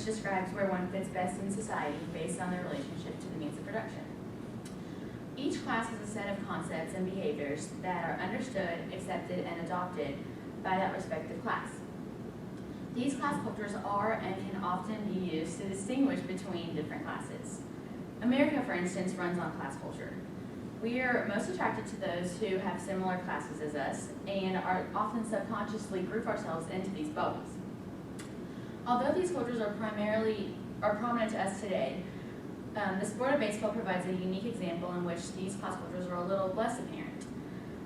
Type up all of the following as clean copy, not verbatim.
which describes where one fits best in society based on their relationship to the means of production. Each class has a set of concepts and behaviors that are understood, accepted, and adopted by that respective class. These class cultures are and can often be used to distinguish between different classes. America, for instance, runs on class culture. We are most attracted to those who have similar classes as us and are often subconsciously group ourselves into these bubbles. Although these cultures are prominent to us today, the sport of baseball provides a unique example in which these class cultures are a little less apparent.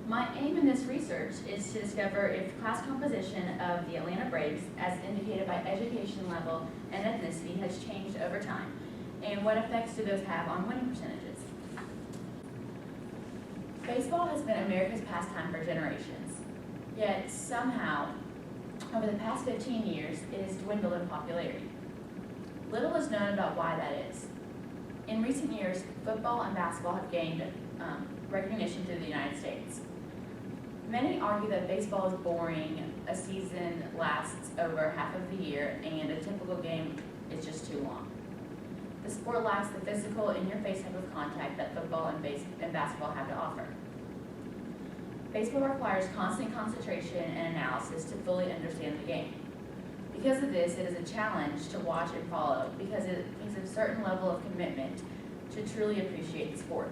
My aim in this research is to discover if class composition of the Atlanta Braves, as indicated by education level and ethnicity, has changed over time, and what effects do those have on winning percentages. Baseball has been America's pastime for generations, yet somehow, over the past 15 years, it has dwindled in popularity. Little is known about why that is. In recent years, football and basketball have gained recognition through the United States. Many argue that baseball is boring, a season lasts over half of the year, and a typical game is just too long. The sport lacks the physical, in-your-face type of contact that football and basketball have to offer. Baseball requires constant concentration and analysis to fully understand the game. Because of this, it is a challenge to watch and follow because it takes a certain level of commitment to truly appreciate the sport.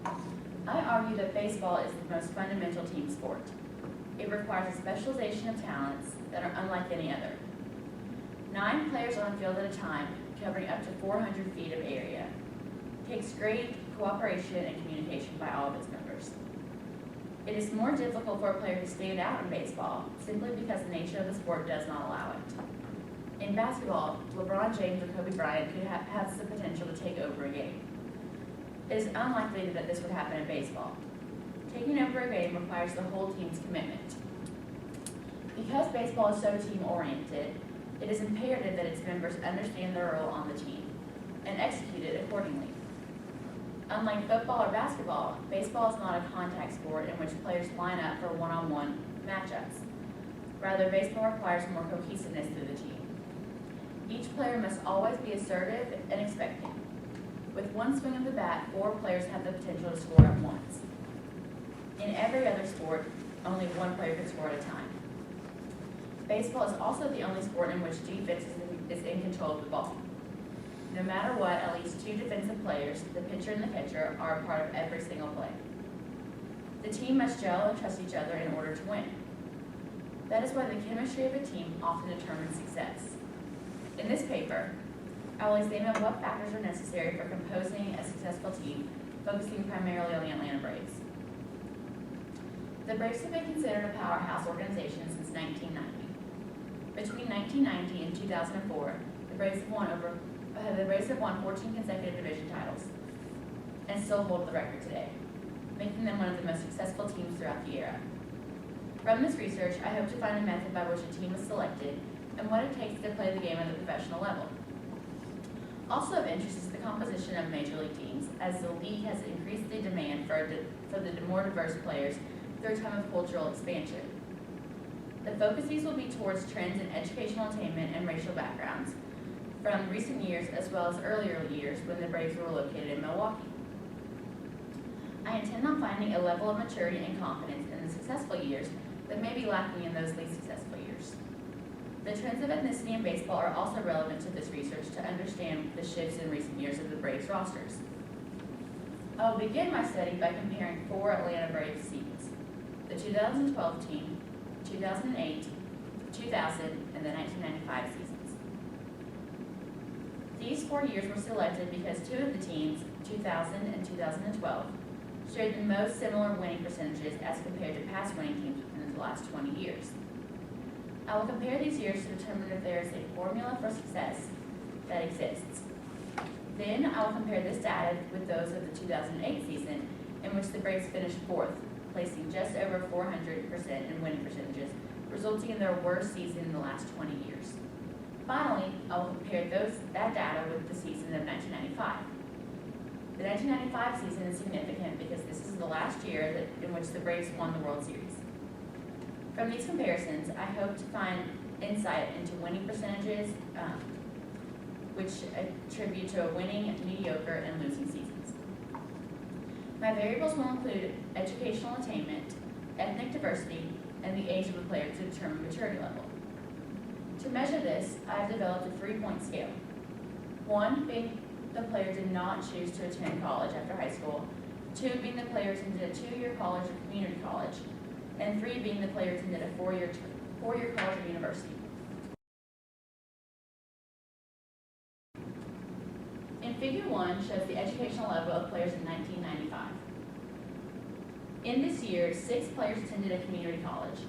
I argue that baseball is the most fundamental team sport. It requires a specialization of talents that are unlike any other. 9 players on the field at a time, covering up to 400 feet of area. It takes great cooperation and communication by all of its members. It is more difficult for a player to stand out in baseball simply because the nature of the sport does not allow it. In basketball, LeBron James or Kobe Bryant could have the potential to take over a game. It is unlikely that this would happen in baseball. Taking over a game requires the whole team's commitment. Because baseball is so team-oriented, it is imperative that its members understand their role on the team and execute it accordingly. Unlike football or basketball, baseball is not a contact sport in which players line up for one-on-one matchups. Rather, baseball requires more cohesiveness through the team. Each player must always be assertive and expecting. With one swing of the bat, 4 players have the potential to score at once. In every other sport, only 1 player can score at a time. Baseball is also the only sport in which defense is in control of the ball. No matter what, at least 2 defensive players, the pitcher and the catcher, are a part of every single play. The team must gel and trust each other in order to win. That is why the chemistry of a team often determines success. In this paper, I will examine what factors are necessary for composing a successful team, focusing primarily on the Atlanta Braves. The Braves have been considered a powerhouse organization since 1990. Between 1990 and 2004, the Braves have won 14 consecutive division titles and still hold the record today, making them one of the most successful teams throughout the era. From this research, I hope to find a method by which a team is selected and what it takes to play the game at the professional level. Also of interest is the composition of major league teams, as the league has increased the demand for the more diverse players through a time of cultural expansion. The focuses will be towards trends in educational attainment and racial backgrounds from recent years as well as earlier years when the Braves were located in Milwaukee. I intend on finding a level of maturity and confidence in the successful years that may be lacking in those least successful years. The trends of ethnicity in baseball are also relevant to this research to understand the shifts in recent years of the Braves rosters. I will begin my study by comparing 4 Atlanta Braves seasons: the 2012 team, 2008, 2000, and the 1995 seasons. These 4 years were selected because 2 of the teams, 2000 and 2012, shared the most similar winning percentages as compared to past winning teams within the last 20 years. I will compare these years to determine if there is a formula for success that exists. Then I will compare this data with those of the 2008 season, in which the Braves finished 4th, placing just over 400% in winning percentages, resulting in their worst season in the last 20 years. Finally, I will compare that data with the season of 1995. The 1995 season is significant because this is the last year in which the Braves won the World Series. From these comparisons, I hope to find insight into winning percentages, which attribute to a winning, mediocre, and losing seasons. My variables will include educational attainment, ethnic diversity, and the age of the player to determine maturity level. To measure this, I have developed a 3-point scale. 1 being the player did not choose to attend college after high school, 2 being the player attended a 2-year college or community college, and 3 being the player attended a 4-year college or university. In Figure 1 shows the educational level of players in 1995. In this year, 6 players attended a community college,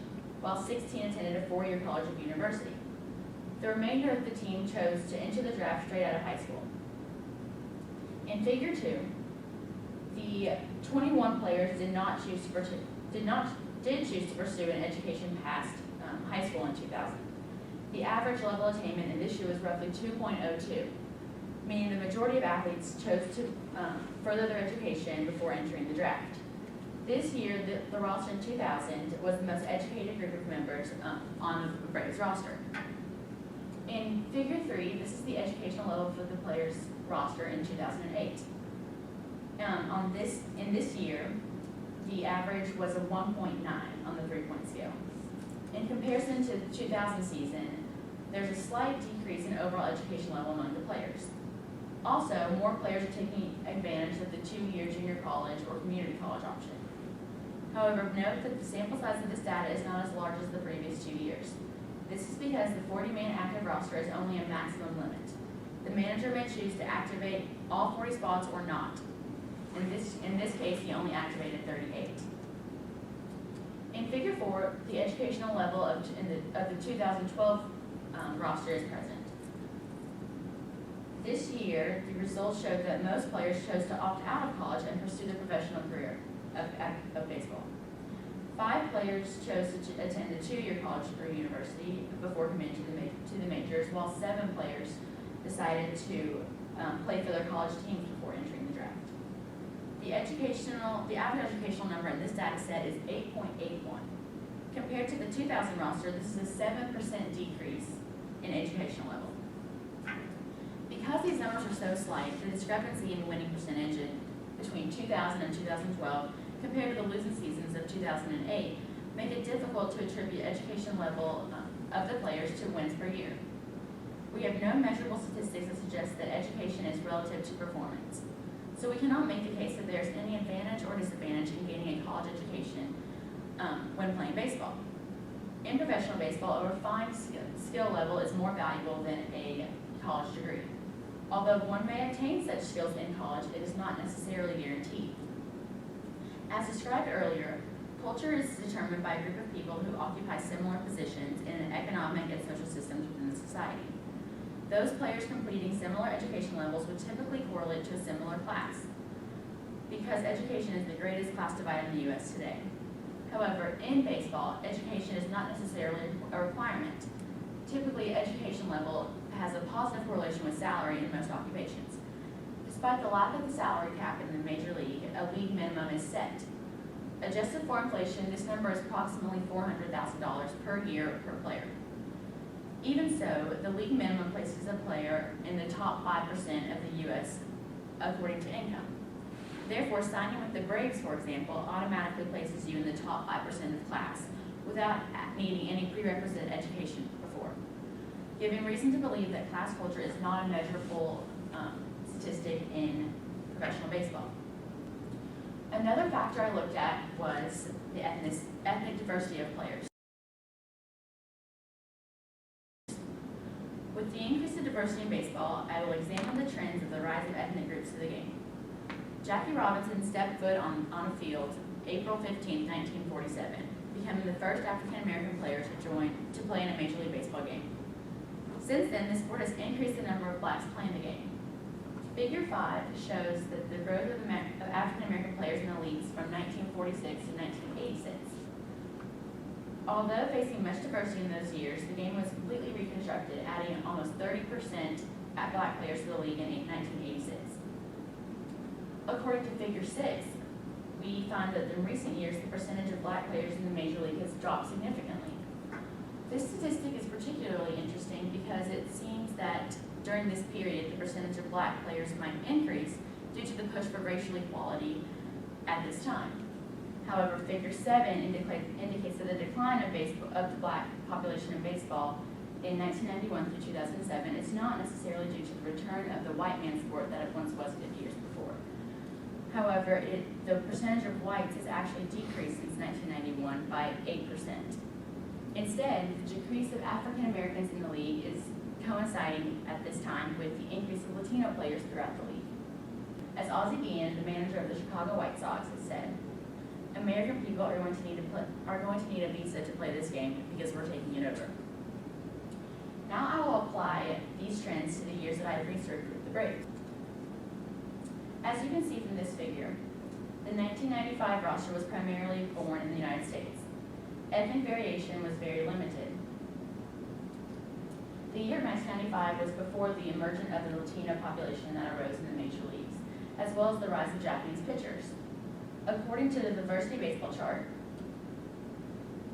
while 16 attended a 4-year college or university. The remainder of the team chose to enter the draft straight out of high school. In Figure 2, the 21 players did choose to pursue an education past high school in 2000. The average level attainment in this year was roughly 2.02, meaning the majority of athletes chose to further their education before entering the draft. This year, the roster in 2000 was the most educated group of members on the Braves roster. In Figure 3, this is the educational level for the players' roster in 2008. In this year, the average was a 1.9 on the 3-point scale. In comparison to the 2000 season, there's a slight decrease in overall education level among the players. Also, more players are taking advantage of the 2-year junior college or community college option. However, note that the sample size of this data is not as large as the previous 2 years. This is because the 40-man active roster is only a maximum limit. The manager may choose to activate all 40 spots or not. In this case, he only activated 38. In Figure 4, the educational level of the 2012 roster is present. This year, the results showed that most players chose to opt out of college and pursue their professional career of baseball. 5 players chose to attend a 2-year college or university before committing to the majors, while 7 players decided to play for their college teams before entering the draft. The average educational number in this data set is 8.81. Compared to the 2000 roster, this is a 7% decrease in educational level. Because these numbers are so slight, the discrepancy in winning percentage between 2000 and 2012 compared to the losing seasons of 2008 make it difficult to attribute education level of the players to wins per year. We have no measurable statistics that suggest that education is relative to performance. So we cannot make the case that there's any advantage or disadvantage in gaining a college education when playing baseball. In professional baseball, a refined skill level is more valuable than a college degree. Although one may obtain such skills in college, it is not necessarily guaranteed. As described earlier, culture is determined by a group of people who occupy similar positions in economic and social systems within the society. Those players completing similar education levels would typically correlate to a similar class, because education is the greatest class divide in the U.S. today. However, in baseball, education is not necessarily a requirement. Typically, education level has a positive correlation with salary in most occupations. Despite the lack of the salary cap in the major league, a league minimum is set. Adjusted for inflation, this number is approximately $400,000 per year per player. Even so, the league minimum places a player in the top 5% of the U.S. according to income. Therefore, signing with the Braves, for example, automatically places you in the top 5% of class without needing any prerequisite education before, giving reason to believe that class culture is not a measurable statistic in professional baseball. Another factor I looked at was the ethnic diversity of players. With the increase of diversity in baseball, I will examine the trends of the rise of ethnic groups to the game. Jackie Robinson stepped foot on a field April 15, 1947, becoming the first African-American player to play in a Major League Baseball game. Since then, the sport has increased the number of blacks playing the game. Figure 5 shows that the growth of African-American players in the leagues from 1946 to 1986. Although facing much diversity in those years, the game was completely reconstructed, adding almost 30% black players to the league in 1986. According to Figure 6, we find that in recent years, the percentage of black players in the Major League has dropped significantly. This statistic is particularly interesting because it seems that during this period, the percentage of black players might increase due to the push for racial equality at this time. However, Figure 7 indicates that the decline of the black population in baseball in 1991 through 2007 is not necessarily due to the return of the white man sport that it once was 50 years before. However, the percentage of whites has actually decreased since 1991 by 8%. Instead, the decrease of African Americans in the league is coinciding at this time with the increase of Latino players throughout the league. As Ozzie Guillen, the manager of the Chicago White Sox, has said, American people are going to need a visa to play this game because we're taking it over. Now I will apply these trends to the years that I have researched with the Braves. As you can see from this figure, the 1995 roster was primarily born in the United States. Ethnic variation was very limited. The year 1995 was before the emergence of the Latino population that arose in the major leagues, as well as the rise of Japanese pitchers. According to the diversity baseball chart,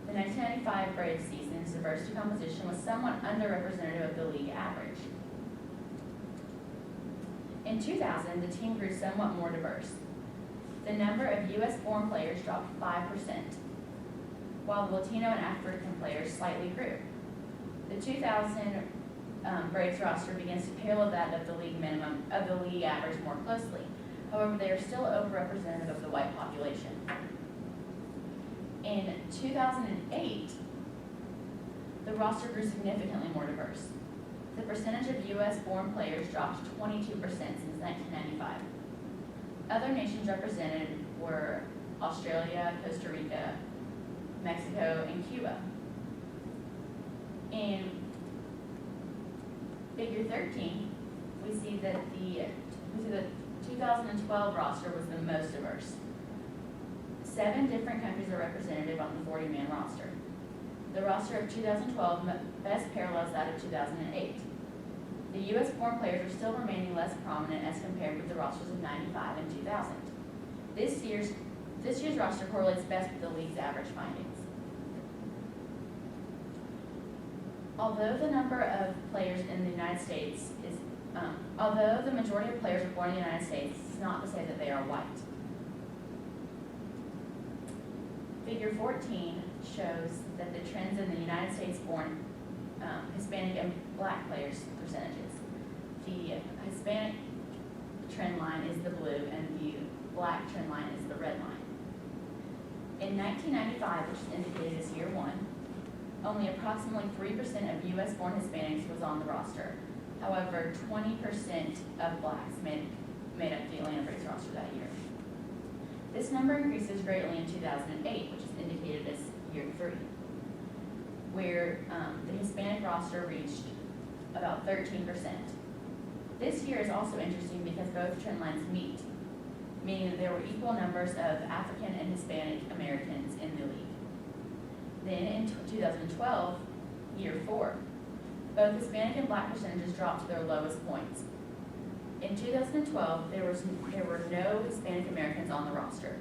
the 1995 Braves season's diversity composition was somewhat underrepresentative of the league average. In 2000, the team grew somewhat more diverse. The number of U.S.-born players dropped 5%, while the Latino and African players slightly grew. The 2000 Braves roster begins to parallel that of the league average more closely. However, they are still overrepresentative of the white population. In 2008, the roster grew significantly more diverse. The percentage of U.S.-born players dropped 22% since 1995. Other nations represented were Australia, Costa Rica, Mexico, and Cuba. In Figure 13, we see that the 2012 roster was the most diverse. 7 different countries are represented on the 40-man roster. The roster of 2012 best parallels that of 2008. The U.S.-born players are still remaining less prominent as compared with the rosters of 95 and 2000. This year's roster correlates best with the league's average findings. Although the number of players in the United States is, although the majority of players are born in the United States, it's not to say that they are white. Figure 14 shows that the trends in the United States born Hispanic and black players percentages. The Hispanic trend line is the blue and the black trend line is the red line. In 1995, which is indicated as year 1, only approximately 3% of U.S.-born Hispanics was on the roster. However, 20% of blacks made up the Atlanta Braves roster that year. This number increases greatly in 2008, which is indicated as year 3, where the Hispanic roster reached about 13%. This year is also interesting because both trend lines meet, meaning that there were equal numbers of African and Hispanic Americans in the league. Then in 2012, year 4, both Hispanic and black percentages dropped to their lowest points. In 2012, there were no Hispanic Americans on the roster.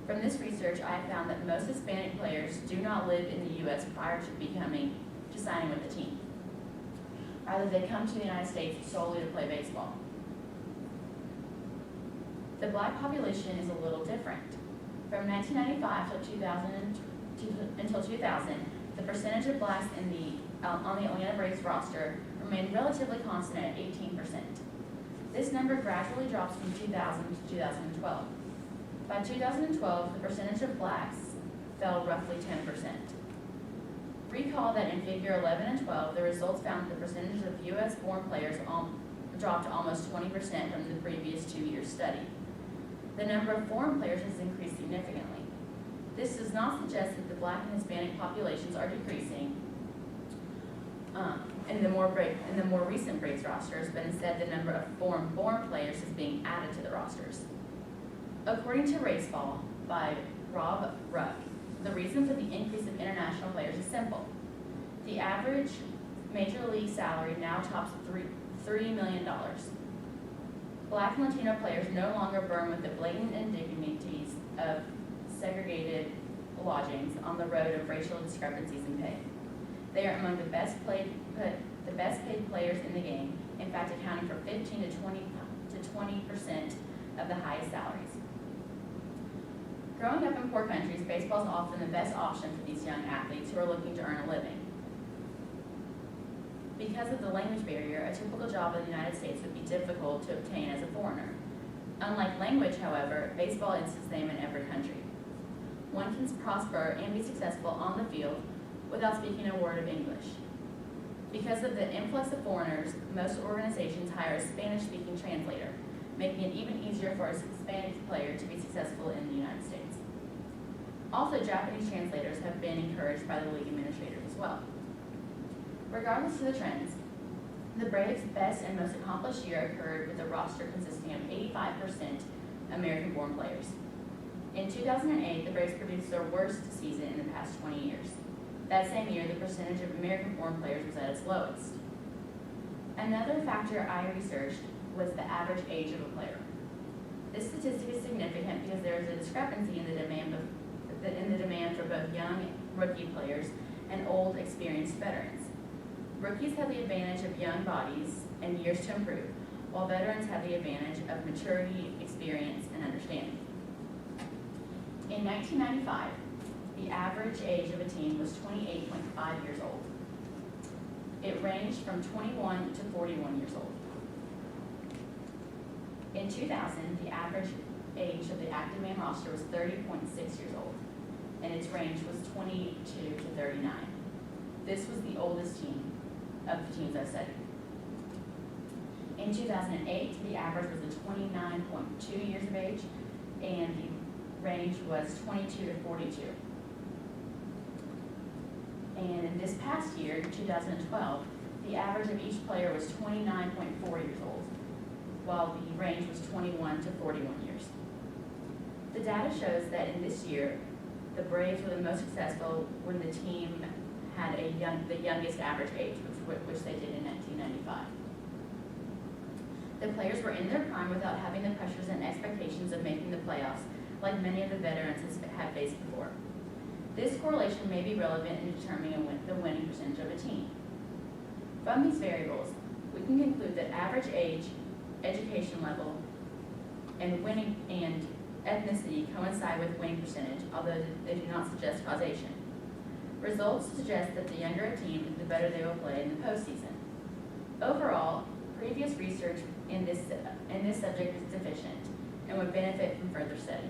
From this research, I have found that most Hispanic players do not live in the U.S. prior to signing with the team. Rather, they come to the United States solely to play baseball. The black population is a little different. From 1995 until 2000, the percentage of blacks on the Atlanta Braves roster remained relatively constant at 18%. This number gradually drops from 2000 to 2012. By 2012, the percentage of blacks fell roughly 10%. Recall that in Figure 11 and 12, the results found that the percentage of U.S.-born players dropped almost 20% from the previous 2 years study. The number of foreign players has increased significantly. This does not suggest that the black and Hispanic populations are decreasing in the more recent Braves rosters, but instead the number of foreign-born players is being added to the rosters. According to Raceball by Rob Ruck, the reason for the increase of international players is simple. The average major league salary now tops $3 million. Black and Latino players no longer burn with the blatant indignities of segregated lodgings on the road of racial discrepancies in pay. They are among the best paid players in the game, in fact accounting for 15 to 20% of the highest salaries. Growing up in poor countries, baseball is often the best option for these young athletes who are looking to earn a living. Because of the language barrier, a typical job in the United States would be difficult to obtain as a foreigner. Unlike language, however, baseball is the same in every country. One can prosper and be successful on the field without speaking a word of English. Because of the influx of foreigners, most organizations hire a Spanish-speaking translator, making it even easier for a Hispanic player to be successful in the United States. Also, Japanese translators have been encouraged by the league administrators as well. Regardless of the trends, the Braves' best and most accomplished year occurred with a roster consisting of 85% American-born players. In 2008, the Braves produced their worst season in the past 20 years. That same year, the percentage of American-born players was at its lowest. Another factor I researched was the average age of a player. This statistic is significant because there is a discrepancy in the demand for both young rookie players and old, experienced veterans. Rookies have the advantage of young bodies and years to improve, while veterans have the advantage of maturity, experience, and understanding. In 1995, the average age of a team was 28.5 years old. It ranged from 21 to 41 years old. In 2000, the average age of the active man roster was 30.6 years old, and its range was 22 to 39. This was the oldest team of the teams I studied. In 2008, the average was 29.2 years of age, and the range was 22 to 42. And in this past year, 2012, the average of each player was 29.4 years old, while the range was 21 to 41 years. The data shows that in this year, the Braves were the most successful when the team had the youngest average age, which they did in 1995. The players were in their prime without having the pressures and expectations of making the playoffs like many of the veterans have faced before. This correlation may be relevant in determining the winning percentage of a team. From these variables, we can conclude that average age, education level, and winning and ethnicity coincide with winning percentage, although they do not suggest causation. Results suggest that the younger a team, the better they will play in the postseason. Overall, previous research in this subject is deficient and would benefit from further study.